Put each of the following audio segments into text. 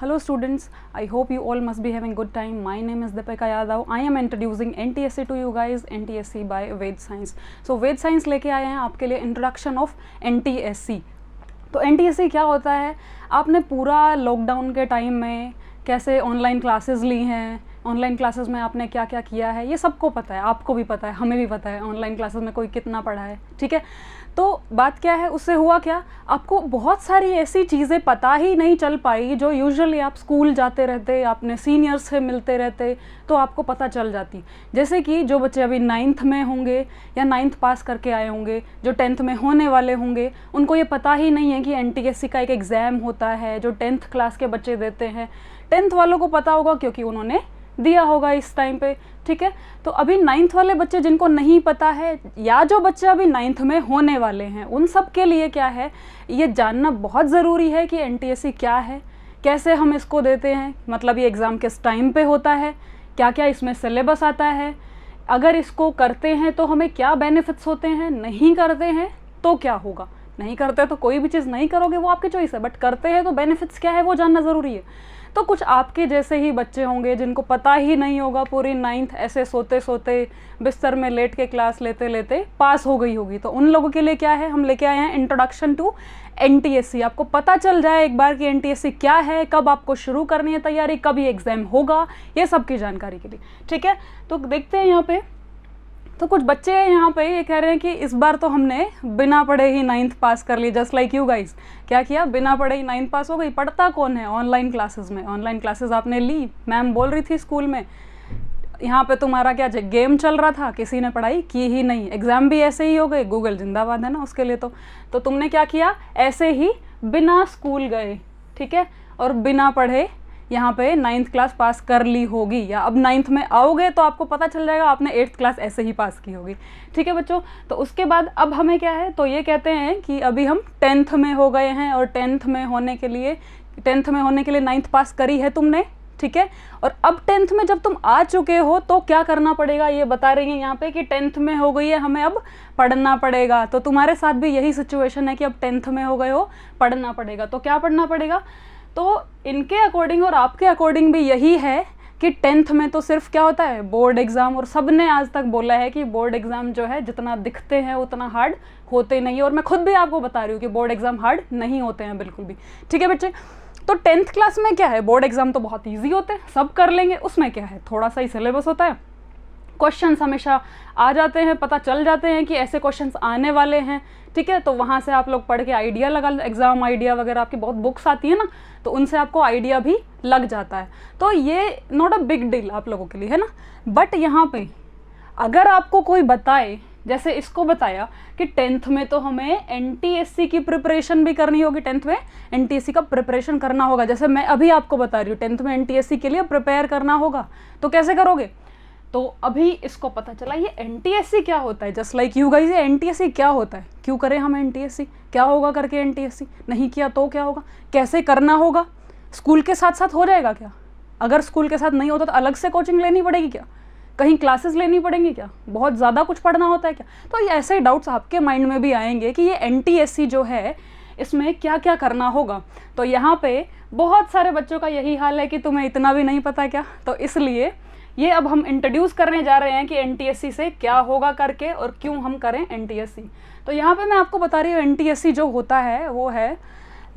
Hello students, I hope you all must be having good time. My name is Deepika Yadav. I am introducing NTSC to you guys, NTSC by Ved Science. So Ved Science लेके आए हैं आपके लिए introduction of NTSC. तो NTSC क्या होता है, आपने पूरा लॉकडाउन के टाइम में कैसे ऑनलाइन क्लासेस ली हैं, ऑनलाइन क्लासेस में आपने क्या क्या किया है, ये सबको पता है, आपको भी पता है, हमें भी पता है ऑनलाइन क्लासेस में कोई कितना पढ़ा है, ठीक है। तो बात क्या है, उससे हुआ क्या, आपको बहुत सारी ऐसी चीज़ें पता ही नहीं चल पाई जो यूजुअली आप स्कूल जाते रहते, अपने सीनियर्स से मिलते रहते तो आपको पता चल जाती। जैसे कि जो बच्चे अभी 9th में होंगे या 9th पास करके आए होंगे, जो 10th में होने वाले होंगे, उनको ये पता ही नहीं है कि NTSC का एक एग्ज़ाम होता है जो 10th क्लास के बच्चे देते हैं। 10th वालों को पता होगा क्योंकि उन्होंने दिया होगा इस टाइम पे, ठीक है। तो अभी 9th वाले बच्चे जिनको नहीं पता है या जो बच्चे अभी 9th में होने वाले हैं, उन सब के लिए क्या है, ये जानना बहुत ज़रूरी है कि NTSC क्या है, कैसे हम इसको देते हैं, मतलब ये एग्ज़ाम किस टाइम पे होता है, क्या क्या इसमें सिलेबस आता है, अगर इसको करते हैं तो हमें क्या बेनिफिट्स होते हैं, नहीं करते हैं तो क्या होगा। नहीं करते तो कोई भी चीज़ नहीं करोगे, वो आपकी चॉइस है, बट करते हैं तो बेनिफिट्स क्या है वो जानना ज़रूरी है। तो कुछ आपके जैसे ही बच्चे होंगे जिनको पता ही नहीं होगा, पूरी 9th ऐसे सोते सोते बिस्तर में लेट के क्लास लेते लेते पास हो गई होगी, तो उन लोगों के लिए क्या है, हम लेके आए हैं इंट्रोडक्शन टू NTSC। आपको पता चल जाए एक बार कि NTSC क्या है, कब आपको शुरू करनी है तैयारी, कब ये एग्ज़ाम होगा, ये सब की जानकारी के लिए, ठीक है। तो देखते हैं यहाँ पे, तो कुछ बच्चे यहाँ पे ये कह रहे हैं कि इस बार तो हमने बिना पढ़े ही 9th पास कर ली, जस्ट लाइक यू गाइस। क्या किया, बिना पढ़े ही 9th पास हो गई। पढ़ता कौन है ऑनलाइन क्लासेस में, ऑनलाइन क्लासेस आपने ली, मैम बोल रही थी स्कूल में, यहाँ पे तुम्हारा क्या गेम चल रहा था, किसी ने पढ़ाई की ही नहीं, एग्ज़ाम भी ऐसे ही हो गए, गूगल जिंदाबाद है ना उसके लिए। तो तुमने क्या किया, ऐसे ही बिना स्कूल गए, ठीक है, और बिना पढ़े यहाँ पे 9th क्लास पास कर ली होगी, या अब 9th में आओगे तो आपको पता चल जाएगा आपने 8th क्लास ऐसे ही पास की होगी, ठीक है बच्चों। तो उसके बाद अब हमें क्या है, तो ये कहते हैं कि अभी हम 10th में हो गए हैं और 10th में होने के लिए 9th पास करी है तुमने, ठीक है। और अब 10th में जब तुम आ चुके हो तो क्या करना पड़ेगा, ये बता रही है यहाँ पे कि 10th में हो गई है, हमें अब पढ़ना पड़ेगा। तो तुम्हारे साथ भी यही सिचुएशन है कि अब 10th में हो गए हो, पढ़ना पड़ेगा। तो क्या पढ़ना पड़ेगा, तो इनके अकॉर्डिंग और आपके अकॉर्डिंग भी यही है कि 10th में तो सिर्फ क्या होता है, बोर्ड एग्ज़ाम। और सब ने आज तक बोला है कि बोर्ड एग्ज़ाम जो है जितना दिखते हैं उतना हार्ड होते नहीं, और मैं खुद भी आपको बता रही हूँ कि बोर्ड एग्ज़ाम हार्ड नहीं होते हैं बिल्कुल भी, ठीक है बच्चे। तो 10th क्लास में क्या है, बोर्ड एग्ज़ाम तो बहुत ईजी होते हैं, सब कर लेंगे। उसमें क्या है, थोड़ा सा ही सिलेबस होता है, क्वेश्चंस हमेशा आ जाते हैं, पता चल जाते हैं कि ऐसे क्वेश्चंस आने वाले हैं, ठीक है। तो वहाँ से आप लोग पढ़ के आइडिया लगा, एग्ज़ाम आइडिया वगैरह आपकी बहुत बुक्स आती है ना, तो उनसे आपको आइडिया भी लग जाता है। तो ये नॉट अ बिग डील आप लोगों के लिए, है ना। बट यहाँ पे अगर आपको कोई बताए, जैसे इसको बताया कि 10th में तो हमें NTSC की प्रिपरेशन भी करनी होगी, 10th में NTSC का प्रिपरेशन करना होगा, जैसे मैं अभी आपको बता रही हूँ 10th में NTSC के लिए प्रिपेयर करना होगा, तो कैसे करोगे। तो अभी इसको पता चला ये NTSC क्या होता है, जस्ट लाइक यू गाइस, ये NTSC क्या होता है, क्यों करें हम NTSC, क्या होगा करके NTSC, नहीं किया तो क्या होगा, कैसे करना होगा, स्कूल के साथ साथ हो जाएगा क्या, अगर स्कूल के साथ नहीं होता तो अलग से कोचिंग लेनी पड़ेगी क्या, कहीं क्लासेस लेनी पड़ेंगी क्या, बहुत ज़्यादा कुछ पढ़ना होता है क्या। तो ये ऐसे डाउट्स आपके माइंड में भी आएंगे कि ये NTSC जो है इसमें क्या क्या करना होगा। तो यहाँ पे बहुत सारे बच्चों का यही हाल है कि तुम्हें इतना भी नहीं पता क्या, तो इसलिए ये अब हम इंट्रोड्यूस करने जा रहे हैं कि NTSC से क्या होगा करके और क्यों हम करें NTSC। तो यहाँ पे मैं आपको बता रही हूँ NTSC जो होता है वो है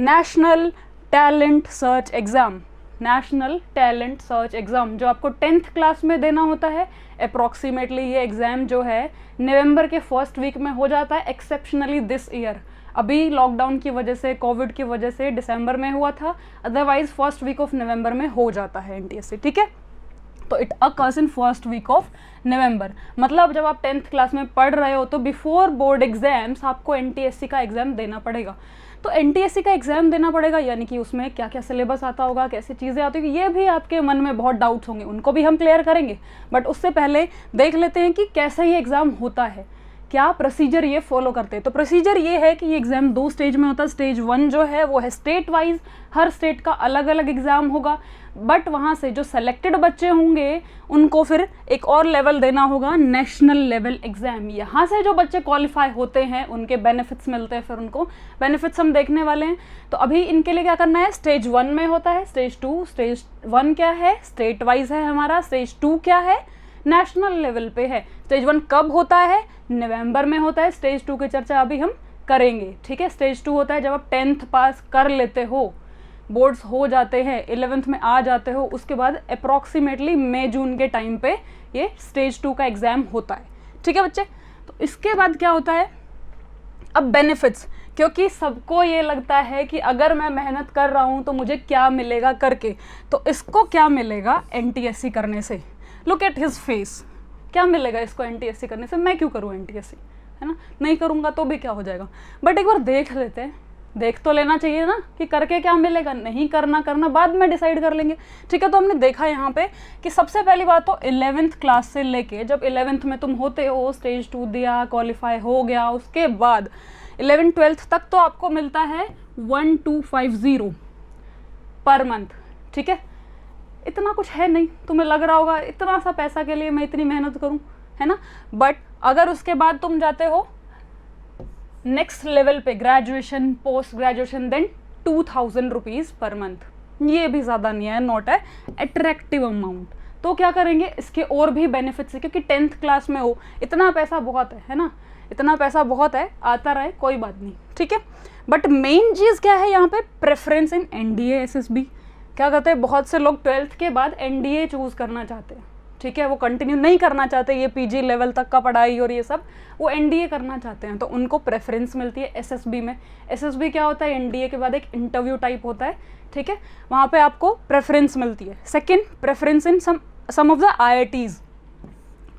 national talent search exam, national talent search exam, जो आपको 10th क्लास में देना होता है अप्रॉक्सीमेटली। ये एग्ज़ाम जो है नवंबर के फर्स्ट वीक में हो जाता है, एक्सेप्शनली दिस ईयर। अभी लॉकडाउन की वजह से, कोविड की वजह से दिसंबर में हुआ था, otherwise first week of November में हो जाता है NTSC, ठीक है। तो it occurs in first week of November, मतलब जब आप 10th क्लास में पढ़ रहे हो तो बिफोर बोर्ड एग्जाम्स आपको NTSC का एग्ज़ाम देना पड़ेगा। तो NTSC का एग्ज़ाम देना पड़ेगा, यानी कि उसमें क्या क्या सिलेबस आता होगा, कैसी चीज़ें आती होगी, ये भी आपके मन में बहुत डाउट्स होंगे, उनको भी हम क्लियर करेंगे। बट उससे पहले देख लेते हैं कि कैसे ये एग्ज़ाम होता है, क्या प्रोसीजर ये फॉलो करते हैं। तो प्रोसीजर ये है कि ये एग्ज़ाम 2 स्टेज में होता है। स्टेज 1 जो है वो है स्टेट वाइज, हर स्टेट का अलग अलग एग्ज़ाम होगा, बट वहाँ से जो सेलेक्टेड बच्चे होंगे उनको फिर एक और लेवल देना होगा, नेशनल लेवल एग्ज़ाम। यहाँ से जो बच्चे क्वालिफाई होते हैं उनके बेनिफिट्स मिलते हैं, फिर उनको बेनिफिट्स हम देखने वाले हैं। तो अभी इनके लिए क्या करना है, स्टेज 1 में होता है, स्टेज 2, स्टेज 1 क्या है, स्टेट वाइज है हमारा, स्टेज 2 क्या है, नेशनल लेवल पे है। स्टेज 1 कब होता है, नवंबर में होता है। स्टेज 2 की चर्चा अभी हम करेंगे, ठीक है। स्टेज 2 होता है जब आप 10th पास कर लेते हो, बोर्ड्स हो जाते हैं, 11th में आ जाते हो, उसके बाद अप्रॉक्सीमेटली मई जून के टाइम पे ये स्टेज 2 का एग्ज़ाम होता है, ठीक है बच्चे। तो इसके बाद क्या होता है, अब बेनिफिट्स, क्योंकि सबको ये लगता है कि अगर मैं मेहनत कर रहा हूँ तो मुझे क्या मिलेगा करके, तो इसको क्या मिलेगा NTSC करने से। लुक एट हिज फेस, क्या मिलेगा इसको NTSC करने से, मैं क्यों करूँ NTSC, है ना, नहीं करूँगा तो भी क्या हो जाएगा। बट एक बार देख लेते हैं, देख तो लेना चाहिए ना कि करके क्या मिलेगा, नहीं करना बाद में डिसाइड कर लेंगे, ठीक है। तो हमने देखा यहाँ पे कि सबसे पहली बात तो 11th क्लास से लेके, जब 11th में तुम होते हो, स्टेज 2 दिया, क्वालिफाई हो गया, उसके बाद 11th-12th तक तो आपको मिलता है 1250 पर मंथ, ठीक है। इतना कुछ है नहीं, तुम्हें लग रहा होगा इतना सा पैसा के लिए मैं इतनी मेहनत करूं, है ना। बट अगर उसके बाद तुम जाते हो नेक्स्ट लेवल पे, graduation, post graduation, then 2000 rupees per month, ये भी ज़्यादा नहीं है, नॉट है अट्रैक्टिव अमाउंट। तो क्या करेंगे, इसके और भी बेनिफिट्स है, क्योंकि 10th क्लास में हो, इतना पैसा बहुत है ना, इतना पैसा बहुत है, आता रहे कोई बात नहीं, ठीक है। बट मेन चीज़ क्या है यहाँ पे, प्रेफरेंस इन NDA SSB। क्या कहते हैं, बहुत से लोग 12th के बाद NDA चूज़ करना चाहते हैं, ठीक है, वो कंटिन्यू नहीं करना चाहते ये PG लेवल तक का पढ़ाई और ये सब, वो NDA करना चाहते हैं, तो उनको प्रेफरेंस मिलती है SSB में। SSB क्या होता है, NDA के बाद एक इंटरव्यू टाइप होता है, ठीक है, वहाँ पे आपको प्रेफरेंस मिलती है। Second, preference in some of the IITs।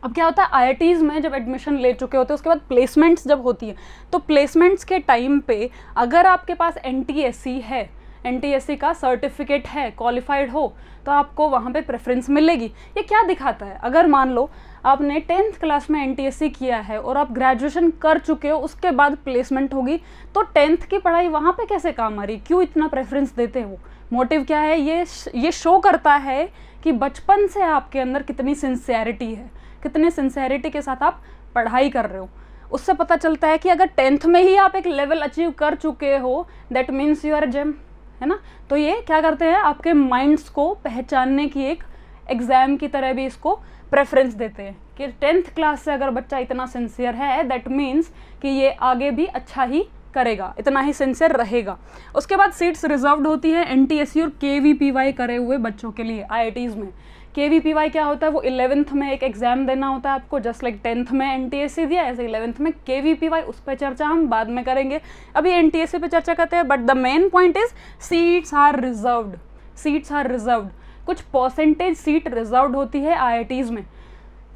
अब क्या होता है, IITs में जब एडमिशन ले चुके होते हैं उसके बाद प्लेसमेंट्स जब होती है, तो प्लेसमेंट्स के टाइम पे अगर आपके पास NTSC है, NTSC का सर्टिफिकेट है, क्वालिफाइड हो, तो आपको वहाँ पे प्रेफरेंस मिलेगी। ये क्या दिखाता है, अगर मान लो आपने 10th क्लास में NTSC किया है और आप ग्रेजुएशन कर चुके हो, उसके बाद प्लेसमेंट होगी, तो 10th की पढ़ाई वहाँ पे कैसे काम आ रही, क्यों इतना प्रेफरेंस देते हो, मोटिव क्या है, ये शो करता है कि बचपन से आपके अंदर कितनी सिंसियरिटी है, कितने सिंसियरिटी के साथ आप पढ़ाई कर रहे हो। उससे पता चलता है कि अगर 10th में ही आप एक लेवल अचीव कर चुके हो, that means you are gem, है ना। तो ये क्या करते हैं, आपके माइंड्स को पहचानने की एक एग्ज़ाम की तरह भी इसको प्रेफरेंस देते हैं कि 10th क्लास से अगर बच्चा इतना सिंसियर है, दैट मीन्स कि ये आगे भी अच्छा ही करेगा, इतना ही सिंसियर रहेगा। उसके बाद सीट्स रिजर्व्ड होती है NTSC और KVPY करे हुए बच्चों के लिए IITs में। KVPY क्या होता है, वो 11th में एक एग्ज़ाम देना होता है आपको, जस्ट लाइक 10th में NTSC दिया, ऐसे 11th में KVPY, उस पर चर्चा हम बाद में करेंगे, अभी NTSC पे चर्चा करते हैं। But the main point is seats are reserved, seats are reserved, कुछ परसेंटेज सीट रिजर्व्ड होती है IITs में।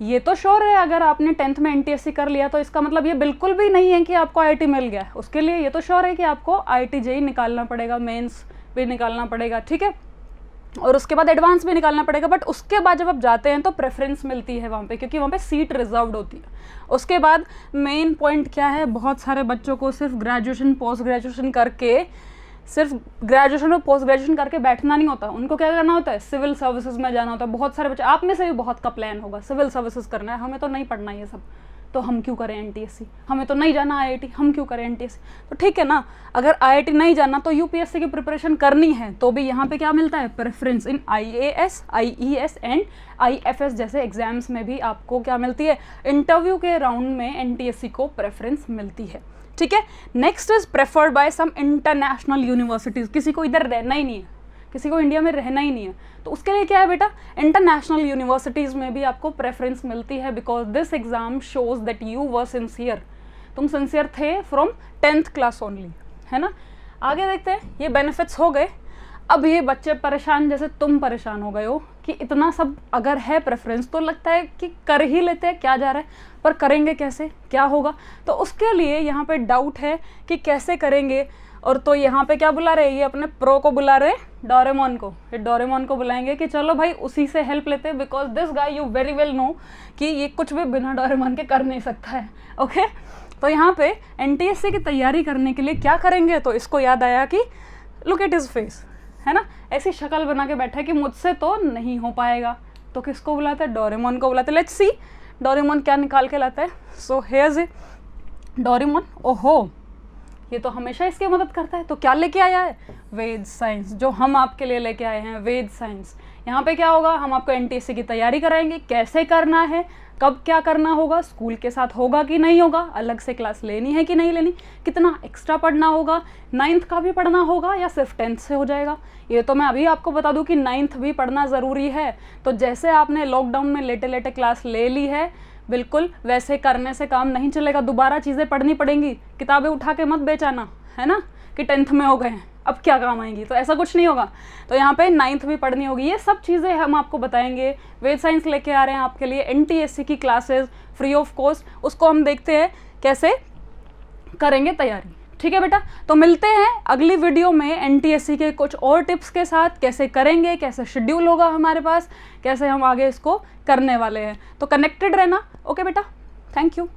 ये तो श्योर है, अगर आपने 10th में NTSC कर लिया तो इसका मतलब ये बिल्कुल भी नहीं है कि आपको IIT मिल गया है, उसके लिए ये तो श्योर है कि आपको IIT JEE निकालना पड़ेगा, मेंस भी निकालना पड़ेगा, ठीक है, और उसके बाद एडवांस भी निकालना पड़ेगा। बट उसके बाद जब आप जाते हैं तो प्रेफरेंस मिलती है वहाँ पे, क्योंकि वहाँ पे सीट रिजर्व्ड होती है। उसके बाद मेन पॉइंट क्या है, बहुत सारे बच्चों को सिर्फ ग्रेजुएशन पोस्ट ग्रेजुएशन करके, सिर्फ ग्रेजुएशन और पोस्ट ग्रेजुएशन करके बैठना नहीं होता, उनको क्या करना होता है, सिविल सर्विसेज में जाना होता है। बहुत सारे बच्चे, आप में से भी बहुत का प्लान होगा सिविल सर्विसेज करना है, हमें तो नहीं पढ़ना ये सब, तो हम क्यों करें NTSC, हमें तो नहीं जाना IIT, हम क्यों करें NTSC। तो ठीक है ना, अगर IIT नहीं जाना तो UPSC की प्रिपरेशन करनी है, तो भी यहाँ पे क्या मिलता है, preference in IAS, IES and IFS जैसे एग्जाम्स में भी आपको क्या मिलती है, इंटरव्यू के राउंड में NTSC को प्रेफरेंस मिलती है, ठीक है। Next is preferred by some international universities. किसी को इधर रहना ही नहीं है, किसी को इंडिया में रहना ही नहीं है, तो उसके लिए क्या है बेटा, इंटरनेशनल यूनिवर्सिटीज़ में भी आपको प्रेफरेंस मिलती है, because this exam shows that you were sincere, तुम सिंसियर थे फ्रॉम 10th क्लास ओनली, है ना। आगे देखते हैं, ये बेनिफिट्स हो गए। अब ये बच्चे परेशान, जैसे तुम परेशान हो गए हो कि इतना सब अगर है प्रेफरेंस तो लगता है कि कर ही लेते हैं, क्या जा रहा है, पर करेंगे कैसे, क्या होगा। तो उसके लिए यहाँ पे डाउट है कि कैसे करेंगे, और तो यहाँ पे क्या बुला रहे, ये अपने प्रो को बुला रहे, डोरेमोन को। ये डोरेमोन को बुलाएंगे कि चलो भाई उसी से हेल्प लेते, because this guy you very well know कि ये कुछ भी बिना डोरेमोन के कर नहीं सकता है। ओके, तो यहाँ पे एनटीएससी की तैयारी करने के लिए क्या करेंगे, तो इसको याद आया कि लुक एट हिज फेस, है ना, ऐसी शक्ल बना के बैठा है कि मुझसे तो नहीं हो पाएगा। तो किसको बुलाते हैं, डोरेमोन को बुलाते हैं। लेट्स सी डोरेमोन क्या निकाल के लाता है। सो हियर्स ए डोरेमोन। ओहो, ये तो हमेशा इसकी मदद करता है। तो क्या लेके आया है, वेद साइंस, जो हम आपके लिए लेके आए हैं, वेद साइंस। यहाँ पे क्या होगा, हम आपको एनटीएससी की तैयारी कराएंगे, कैसे करना है, कब क्या करना होगा, स्कूल के साथ होगा कि नहीं होगा, अलग से क्लास लेनी है कि नहीं लेनी, कितना एक्स्ट्रा पढ़ना होगा, 9th का भी पढ़ना होगा या सिर्फ 10th से हो जाएगा। ये तो मैं अभी आपको बता दूं कि 9th भी पढ़ना ज़रूरी है। तो जैसे आपने लॉकडाउन में लेटे लेटे क्लास ले ली है, बिल्कुल वैसे करने से काम नहीं चलेगा, दोबारा चीज़ें पढ़नी पड़ेंगी। किताबें उठा के मत बेचाना, है ना, कि 10th में हो गए हैं अब क्या काम आएंगी, तो ऐसा कुछ नहीं होगा। तो यहाँ पे 9th भी पढ़नी होगी। ये सब चीज़ें हम आपको बताएंगे। वेद साइंस लेके आ रहे हैं आपके लिए एनटीएससी की क्लासेस फ्री ऑफ कॉस्ट। उसको हम देखते हैं कैसे करेंगे तैयारी। ठीक है बेटा, तो मिलते हैं अगली वीडियो में एनटीएससी के कुछ और टिप्स के साथ, कैसे करेंगे, कैसे शेड्यूल होगा हमारे पास, कैसे हम आगे इसको करने वाले हैं। तो कनेक्टेड रहना। ओके बेटा, थैंक यू।